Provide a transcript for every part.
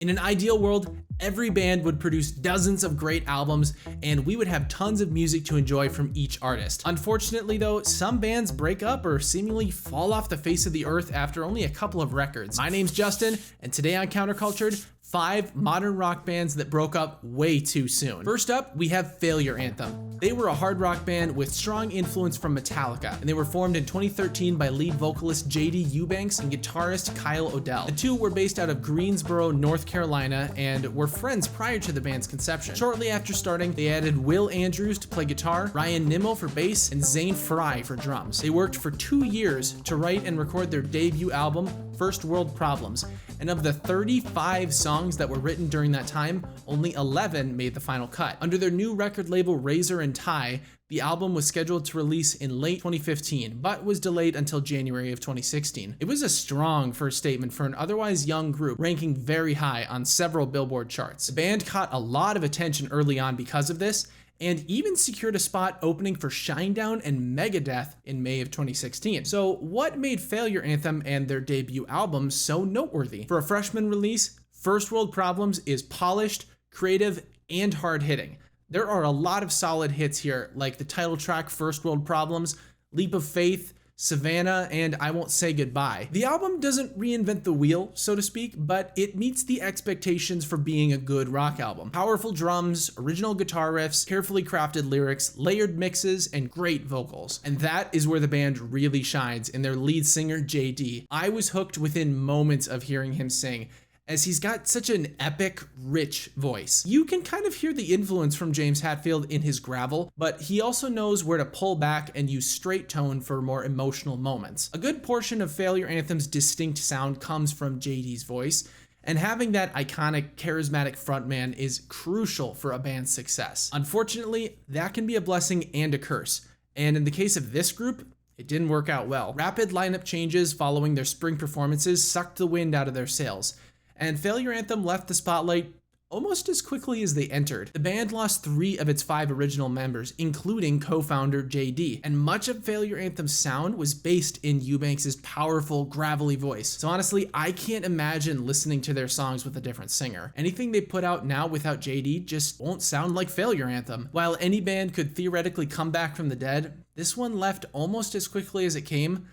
In an ideal world, every band would produce dozens of great albums, and we would have tons of music to enjoy from each artist. Unfortunately though, some bands break up or seemingly fall off the face of the earth after only a couple of records. My name's Justin, and today on Countercultured, 5 modern rock bands that broke up way too soon. First up, we have Failure Anthem. They were a hard rock band with strong influence from Metallica, and they were formed in 2013 by lead vocalist J.D. Eubanks and guitarist Kyle O'Dell. The two were based out of Greensboro, North Carolina, and were friends prior to the band's conception. Shortly after starting, they added Will Andrews to play guitar, Ryan Nimmo for bass, and Zane Fry for drums. They worked for 2 years to write and record their debut album, First World Problems, and of the 35 songs that were written during that time, only 11 made the final cut. Under their new record label Razor and Tie, the album was scheduled to release in late 2015, but was delayed until January of 2016. It was a strong first statement for an otherwise young group, ranking very high on several Billboard charts. The band caught a lot of attention early on because of this, and even secured a spot opening for Shinedown and Megadeth in May of 2016. So what made Failure Anthem and their debut album so noteworthy? For a freshman release, First World Problems is polished, creative, and hard-hitting. There are a lot of solid hits here, like the title track First World Problems, Leap of Faith, Savannah, and I Won't Say Goodbye. The album doesn't reinvent the wheel, so to speak, but it meets the expectations for being a good rock album. Powerful drums, original guitar riffs, carefully crafted lyrics, layered mixes, and great vocals. And that is where the band really shines in their lead singer, JD. I was hooked within moments of hearing him sing, as he's got such an epic, rich voice. You can kind of hear the influence from James Hetfield in his gravel, but he also knows where to pull back and use straight tone for more emotional moments. A good portion of Failure Anthem's distinct sound comes from JD's voice, and having that iconic, charismatic frontman is crucial for a band's success. Unfortunately, that can be a blessing and a curse, and in the case of this group, it didn't work out well. Rapid lineup changes following their spring performances sucked the wind out of their sails, and Failure Anthem left the spotlight almost as quickly as they entered. The band lost 3 of its 5 original members, including co-founder JD, and much of Failure Anthem's sound was based in Eubanks' powerful, gravelly voice. So honestly, I can't imagine listening to their songs with a different singer. Anything they put out now without JD just won't sound like Failure Anthem. While any band could theoretically come back from the dead, this one left almost as quickly as it came,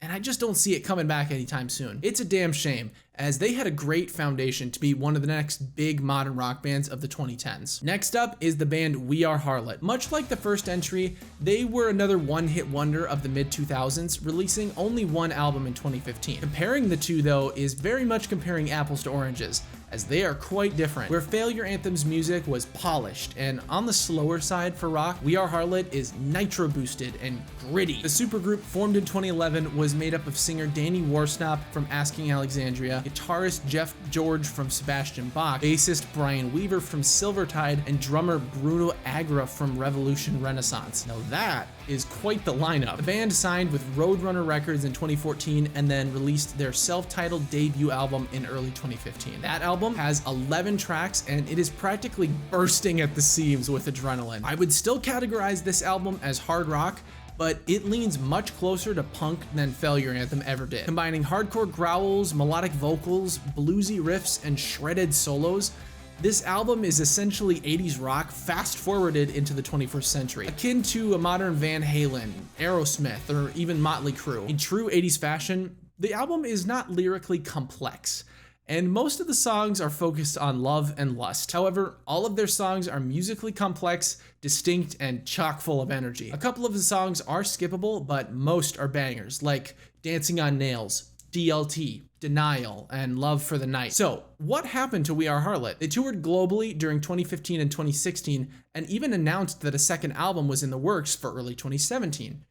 and I just don't see it coming back anytime soon. It's a damn shame, as they had a great foundation to be one of the next big modern rock bands of the 2010s. Next up is the band We Are Harlot. Much like the first entry, they were another one-hit wonder of the mid-2000s, releasing only 1 album in 2015. Comparing the two, though, is very much comparing apples to oranges, as they are quite different. Where Failure Anthem's music was polished and on the slower side for rock, We Are Harlot is nitro boosted and gritty. The supergroup, formed in 2011, was made up of singer Danny Worsnop from Asking Alexandria, guitarist Jeff George from Sebastian Bach, bassist Brian Weaver from Silvertide, and drummer Bruno Agra from Revolution Renaissance. Now that is quite the lineup. The band signed with Roadrunner Records in 2014 and then released their self-titled debut album in early 2015. That album has 11 tracks and it is practically bursting at the seams with adrenaline. I would still categorize this album as hard rock, but it leans much closer to punk than Failure Anthem ever did. Combining hardcore growls, melodic vocals, bluesy riffs, and shredded solos, this album is essentially 80s rock fast-forwarded into the 21st century, akin to a modern Van Halen, Aerosmith, or even Motley Crue. In true 80s fashion, the album is not lyrically complex, and most of the songs are focused on love and lust. However, all of their songs are musically complex, distinct, and chock full of energy. A couple of the songs are skippable, but most are bangers, like Dancing on Nails, DLT, Denial, and Love for the Night. So, what happened to We Are Harlot? They toured globally during 2015 and 2016, and even announced that a second album was in the works for early 2017.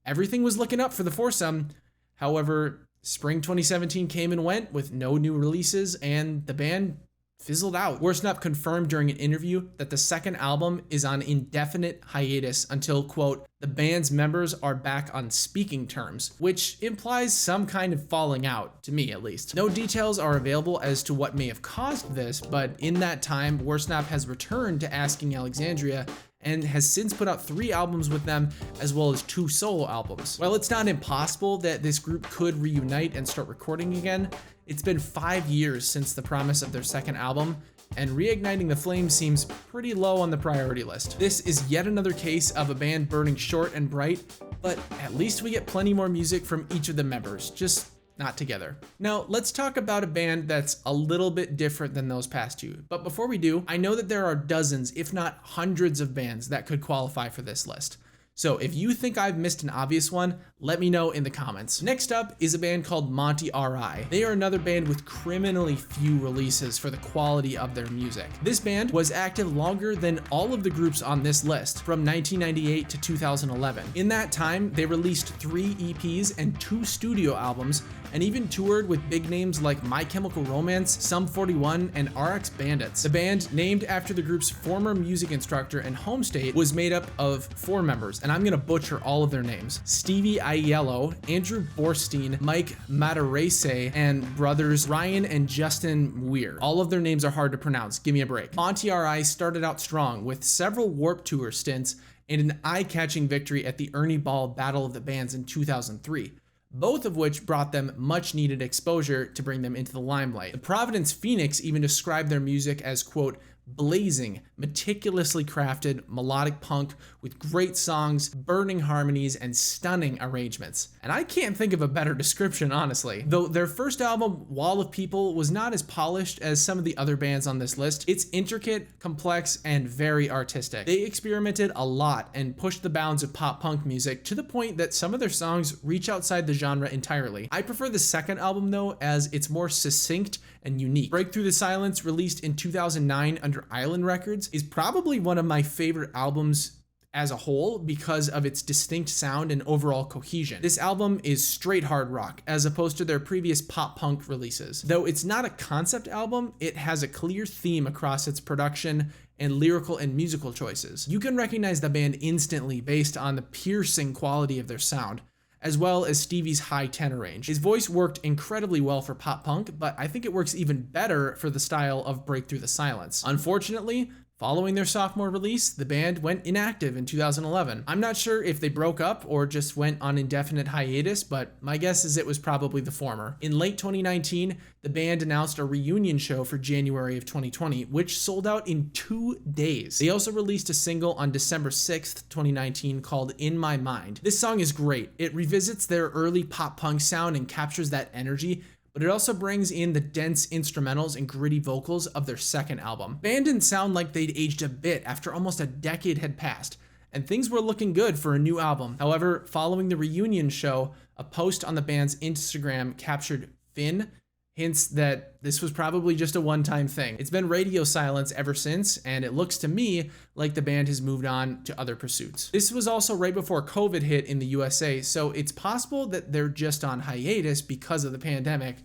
Everything was looking up for the foursome. However, spring 2017 came and went with no new releases, and the band fizzled out. Worsnop confirmed during an interview that the second album is on indefinite hiatus until, quote, the band's members are back on speaking terms, which implies some kind of falling out, to me at least. No details are available as to what may have caused this, but in that time, Worsnop has returned to Asking Alexandria and has since put out 3 albums with them as well as 2 solo albums. While it's not impossible that this group could reunite and start recording again, it's been 5 years since the promise of their second album, and reigniting the flame seems pretty low on the priority list. This is yet another case of a band burning short and bright, but at least we get plenty more music from each of the members, just not together. Now, let's talk about a band that's a little bit different than those past 2. But before we do, I know that there are dozens, if not hundreds of bands that could qualify for this list. So if you think I've missed an obvious one, let me know in the comments. Next up is a band called Monty Are I. They are another band with criminally few releases for the quality of their music. This band was active longer than all of the groups on this list, from 1998 to 2011. In that time, they released 3 EPs and 2 studio albums, and even toured with big names like My Chemical Romance, Sum 41, and RX Bandits. The band, named after the group's former music instructor and home state, was made up of 4 members, and I'm gonna butcher all of their names: Stevie Aiello, Andrew Borstein, Mike Matarese, and brothers Ryan and Justin Weir. All of their names are hard to pronounce, give me a break. Monty Are I started out strong with several Warped Tour stints and an eye-catching victory at the Ernie Ball Battle of the Bands in 2003. Both of which brought them much needed exposure to bring them into the limelight. The Providence Phoenix even described their music as, quote, blazing, meticulously crafted melodic punk with great songs, burning harmonies, and stunning arrangements. And I can't think of a better description, honestly. Though their first album, Wall of People, was not as polished as some of the other bands on this list, it's intricate, complex, and very artistic. They experimented a lot and pushed the bounds of pop punk music to the point that some of their songs reach outside the genre entirely. I prefer the second album though, as it's more succinct and unique. Break Through the Silence, released in 2009 under Island Records, is probably one of my favorite albums as a whole because of its distinct sound and overall cohesion. This album is straight hard rock as opposed to their previous pop punk releases. Though it's not a concept album, it has a clear theme across its production and lyrical and musical choices. You can recognize the band instantly based on the piercing quality of their sound, as well as Stevie's high tenor range. His voice worked incredibly well for pop punk, but I think it works even better for the style of Break Through the Silence. Unfortunately, following their sophomore release, the band went inactive in 2011. I'm not sure if they broke up or just went on indefinite hiatus, but my guess is it was probably the former. In late 2019, the band announced a reunion show for January of 2020, which sold out in 2 days. They also released a single on December 6th, 2019 called In My Mind. This song is great. It revisits their early pop punk sound and captures that energy, but it also brings in the dense instrumentals and gritty vocals of their second album. The band didn't sound like they'd aged a bit after almost a decade had passed, and things were looking good for a new album. However, following the reunion show, a post on the band's Instagram captured Finn, hints that this was probably just a one-time thing. It's been radio silence ever since, and it looks to me like the band has moved on to other pursuits. This was also right before COVID hit in the USA, so it's possible that they're just on hiatus because of the pandemic,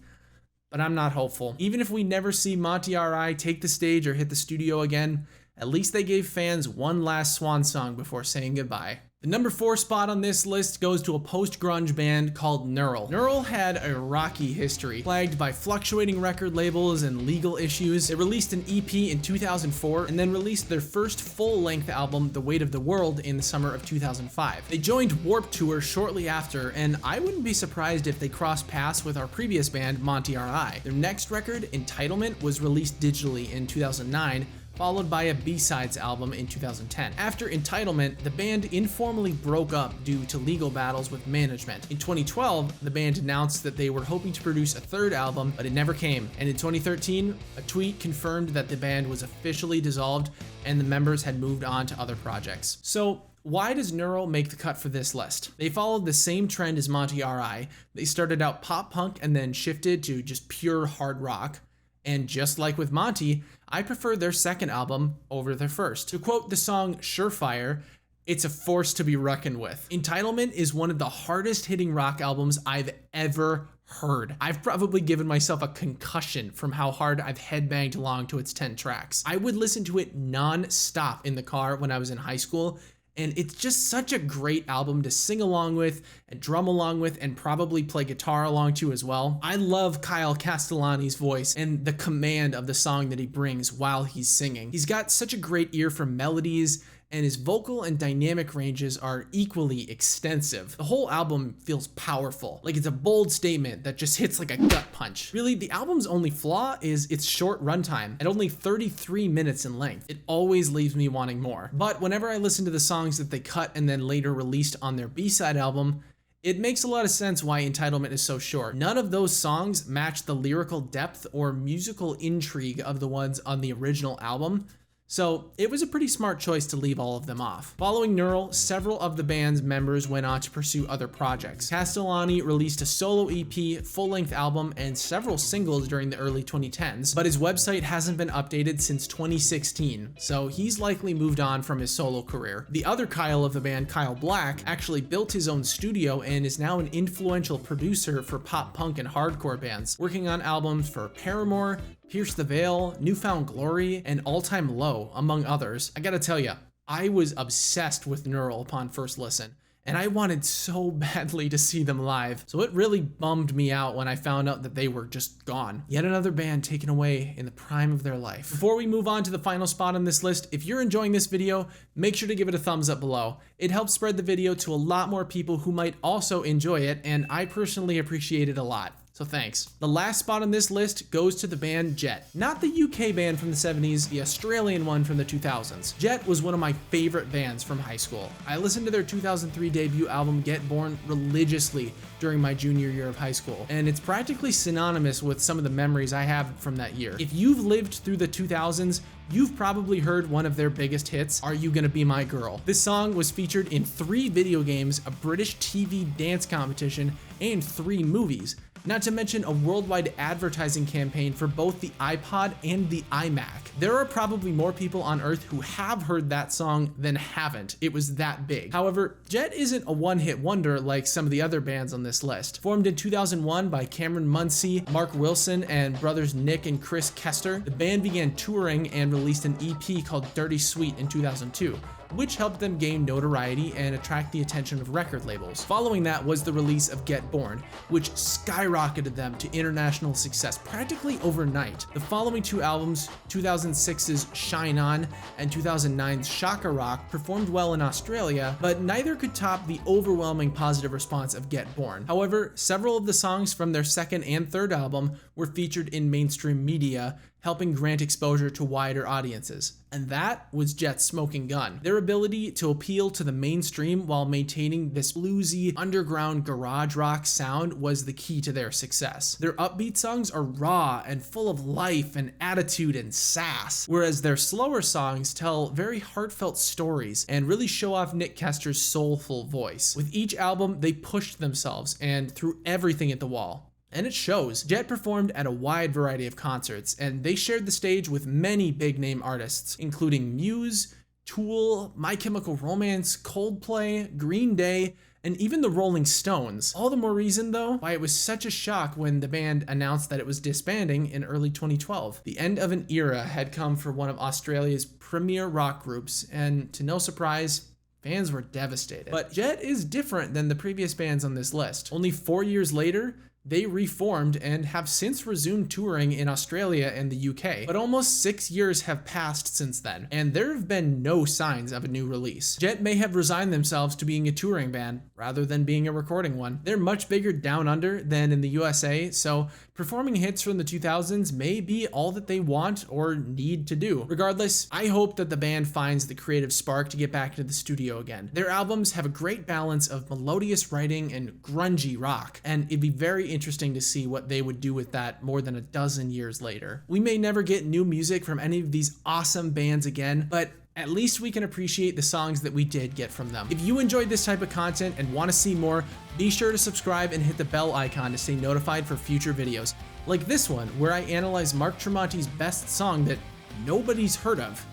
but I'm not hopeful. Even if we never see Monty Are I take the stage or hit the studio again, at least they gave fans one last swan song before saying goodbye. The number 4 spot on this list goes to a post-grunge band called Nural. Nural had a rocky history, plagued by fluctuating record labels and legal issues. They released an EP in 2004 and then released their first full-length album, The Weight of the World, in the summer of 2005. They joined Warped Tour shortly after, and I wouldn't be surprised if they crossed paths with our previous band, Monty Are I. Their next record, Entitlement, was released digitally in 2009, followed by a B-sides album in 2010. After Entitlement, the band informally broke up due to legal battles with management. In 2012, the band announced that they were hoping to produce a third album, but it never came. And in 2013, a tweet confirmed that the band was officially dissolved and the members had moved on to other projects. So, why does Nural make the cut for this list? They followed the same trend as Monty Are I. They started out pop punk and then shifted to just pure hard rock. And just like with Monty, I prefer their second album over their first. To quote the song Surefire, it's a force to be reckoned with. Entitlement is one of the hardest hitting rock albums I've ever heard. I've probably given myself a concussion from how hard I've headbanged along to its 10 tracks. I would listen to it non-stop in the car when I was in high school, and it's just such a great album to sing along with and drum along with and probably play guitar along to as well. I love Kyle Castellani's voice and the command of the song that he brings while he's singing. He's got such a great ear for melodies and his vocal and dynamic ranges are equally extensive. The whole album feels powerful, like it's a bold statement that just hits like a gut punch. Really, the album's only flaw is its short runtime, at only 33 minutes in length. It always leaves me wanting more. But whenever I listen to the songs that they cut and then later released on their B-side album, it makes a lot of sense why Entitlement is so short. None of those songs match the lyrical depth or musical intrigue of the ones on the original album, so it was a pretty smart choice to leave all of them off. Following Nural, several of the band's members went on to pursue other projects. Castellani released a solo EP, full-length album, and several singles during the early 2010s, but his website hasn't been updated since 2016, so he's likely moved on from his solo career. The other Kyle of the band, Kyle Black, actually built his own studio and is now an influential producer for pop punk and hardcore bands, working on albums for Paramore, Pierce the Veil, Newfound Glory, and All Time Low, among others. I gotta tell ya, I was obsessed with Nural upon first listen, and I wanted so badly to see them live, so it really bummed me out when I found out that they were just gone. Yet another band taken away in the prime of their life. Before we move on to the final spot on this list, if you're enjoying this video, make sure to give it a thumbs up below. It helps spread the video to a lot more people who might also enjoy it, and I personally appreciate it a lot. So thanks. The last spot on this list goes to the band Jet. Not the UK band from the 70s, the Australian one from the 2000s. Jet was one of my favorite bands from high school. I listened to their 2003 debut album Get Born religiously during my junior year of high school, and it's practically synonymous with some of the memories I have from that year. If you've lived through the 2000s, you've probably heard one of their biggest hits, Are You Gonna Be My Girl? This song was featured in 3 video games, a British TV dance competition, and 3 movies. Not to mention a worldwide advertising campaign for both the iPod and the iMac. There are probably more people on Earth who have heard that song than haven't. It was that big. However, Jet isn't a one-hit wonder like some of the other bands on this list. Formed in 2001 by Cameron Muncie, Mark Wilson, and brothers Nick and Chris Kester, the band began touring and released an EP called Dirty Sweet in 2002. Which helped them gain notoriety and attract the attention of record labels. Following that was the release of Get Born, which skyrocketed them to international success practically overnight. The following 2 albums, 2006's Shine On and 2009's Shaka Rock, performed well in Australia, but neither could top the overwhelming positive response of Get Born. However, several of the songs from their second and third album were featured in mainstream media, helping grant exposure to wider audiences. And that was Jet's smoking gun. Their ability to appeal to the mainstream while maintaining this bluesy, underground garage rock sound was the key to their success. Their upbeat songs are raw and full of life and attitude and sass, whereas their slower songs tell very heartfelt stories and really show off Nick Kester's soulful voice. With each album, they pushed themselves and threw everything at the wall. And it shows. Jet performed at a wide variety of concerts, and they shared the stage with many big-name artists, including Muse, Tool, My Chemical Romance, Coldplay, Green Day, and even the Rolling Stones. All the more reason, though, why it was such a shock when the band announced that it was disbanding in early 2012. The end of an era had come for one of Australia's premier rock groups, and to no surprise, fans were devastated. But Jet is different than the previous bands on this list. Only 4 years later, they reformed and have since resumed touring in Australia and the UK, but almost 6 years have passed since then, and there have been no signs of a new release. Jet may have resigned themselves to being a touring band rather than being a recording one. They're much bigger down under than in the USA, so performing hits from the 2000s may be all that they want or need to do. Regardless, I hope that the band finds the creative spark to get back into the studio again. Their albums have a great balance of melodious writing and grungy rock, and it'd be very interesting to see what they would do with that more than a dozen years later. We may never get new music from any of these awesome bands again, but at least we can appreciate the songs that we did get from them. If you enjoyed this type of content and want to see more, be sure to subscribe and hit the bell icon to stay notified for future videos, like this one where I analyze Mark Tremonti's best song that nobody's heard of.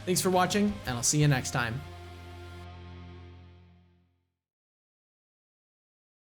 Thanks for watching, and I'll see you next time.